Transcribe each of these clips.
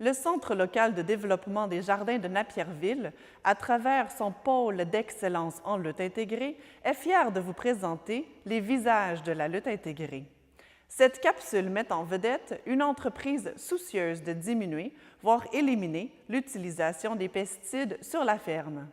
Le Centre local de développement des jardins de Napierville, à travers son pôle d'excellence en lutte intégrée, est fier de vous présenter les visages de la lutte intégrée. Cette capsule met en vedette une entreprise soucieuse de diminuer, voire éliminer, l'utilisation des pesticides sur la ferme.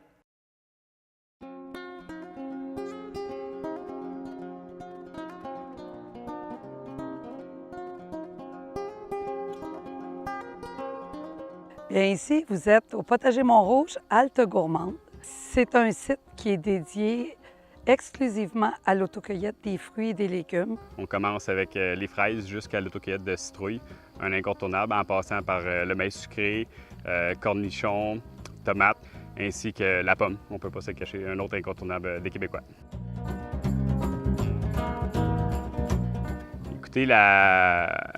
Bien, ici, vous êtes au potager Montrouge, Halte Gourmande. C'est un site qui est dédié exclusivement à l'autocueillette des fruits et des légumes. On commence avec les fraises jusqu'à l'autocueillette de citrouilles, un incontournable en passant par le maïs sucré, cornichons, tomates, ainsi que la pomme. On ne peut pas se cacher, un autre incontournable des Québécois. Écoutez, la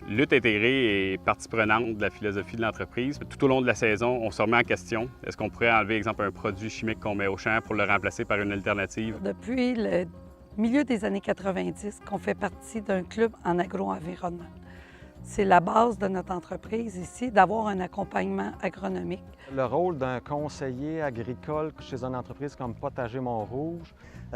lutte intégrée est partie prenante de la philosophie de l'entreprise. Tout au long de la saison, on se remet en question. Est-ce qu'on pourrait enlever, exemple, un produit chimique qu'on met au champ pour le remplacer par une alternative? Depuis le milieu des années 90, qu'on fait partie d'un club en agro-environnement. C'est la base de notre entreprise ici, d'avoir un accompagnement agronomique. Le rôle d'un conseiller agricole chez une entreprise comme Potager Montrouge,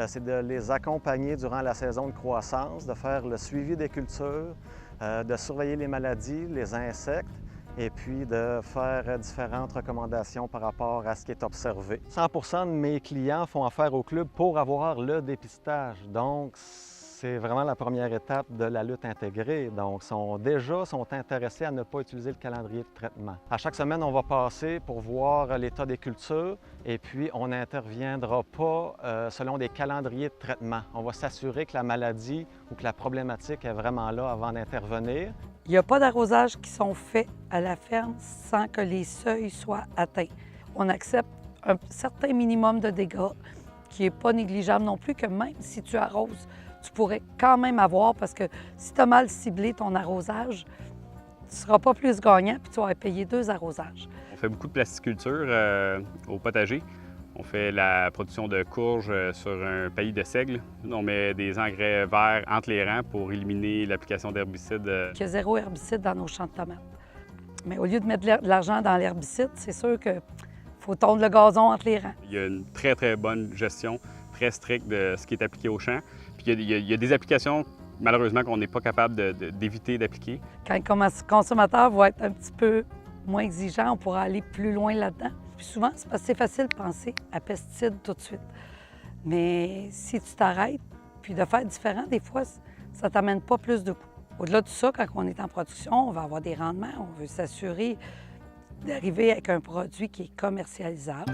c'est de les accompagner durant la saison de croissance, de faire le suivi des cultures, de surveiller les maladies, les insectes, et puis de faire différentes recommandations par rapport à ce qui est observé. 100% de mes clients font affaire au club pour avoir le dépistage. Donc, c'est vraiment la première étape de la lutte intégrée. Donc, déjà sont intéressés à ne pas utiliser le calendrier de traitement. À chaque semaine, on va passer pour voir l'état des cultures et puis on n'interviendra pas selon des calendriers de traitement. On va s'assurer que la maladie ou que la problématique est vraiment là avant d'intervenir. Il n'y a pas d'arrosage qui sont faits à la ferme sans que les seuils soient atteints. On accepte un certain minimum de dégâts qui n'est pas négligeable non plus, que même si tu arroses, tu pourrais quand même avoir, parce que si tu as mal ciblé ton arrosage, tu ne seras pas plus gagnant puis tu vas payer 2 arrosages. On fait beaucoup de plasticulture au potager. On fait la production de courges sur un paillis de seigle. On met des engrais verts entre les rangs pour éliminer l'application d'herbicides. Il y a 0 herbicide dans nos champs de tomates. Mais au lieu de mettre de l'argent dans l'herbicide, c'est sûr qu'il faut tondre le gazon entre les rangs. Il y a une très, très bonne gestion, très stricte de ce qui est appliqué au champ. Puis il y a des applications, malheureusement, qu'on n'est pas capable d'éviter d'appliquer. Quand le consommateur va être un petit peu moins exigeant, on pourra aller plus loin là-dedans. Puis souvent, c'est parce que c'est facile de penser à pesticides tout de suite. Mais si tu t'arrêtes, puis de faire différent, des fois, ça ne t'amène pas plus de coûts. Au-delà de ça, quand on est en production, on va avoir des rendements. On veut s'assurer d'arriver avec un produit qui est commercialisable.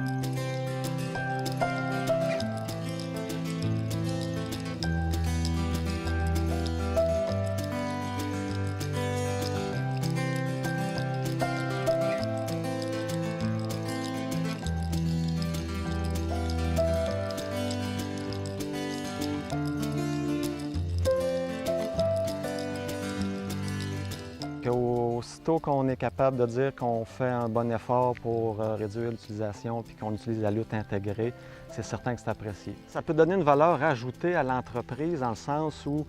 Aussitôt qu'on est capable de dire qu'on fait un bon effort pour réduire l'utilisation puis qu'on utilise la lutte intégrée, c'est certain que c'est apprécié. Ça peut donner une valeur ajoutée à l'entreprise dans le sens où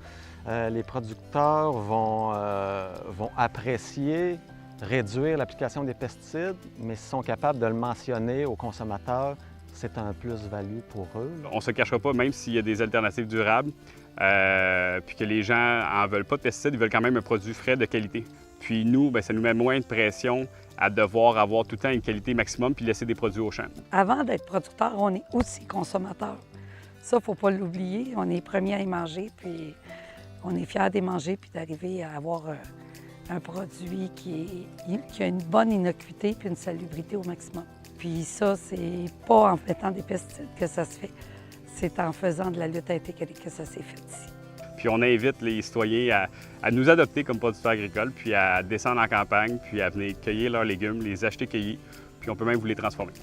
les producteurs vont apprécier réduire l'application des pesticides, mais s'ils sont capables de le mentionner aux consommateurs, c'est un plus-value pour eux. On ne se cachera pas, même s'il y a des alternatives durables, puis que les gens n'en veulent pas de pesticides, ils veulent quand même un produit frais de qualité. Puis nous, bien, ça nous met moins de pression à devoir avoir tout le temps une qualité maximum puis laisser des produits au champ. Avant d'être producteur, on est aussi consommateur. Ça, il ne faut pas l'oublier. On est les premiers à y manger, puis on est fiers d'y manger puis d'arriver à avoir un produit qui a une bonne innocuité puis une salubrité au maximum. Puis ça, c'est pas en mettant des pesticides que ça se fait. C'est en faisant de la lutte intégrée que ça s'est fait ici. Puis on invite les citoyens à nous adopter comme producteurs agricoles, puis à descendre en campagne, puis à venir cueillir leurs légumes, les acheter cueillis, puis on peut même vous les transformer.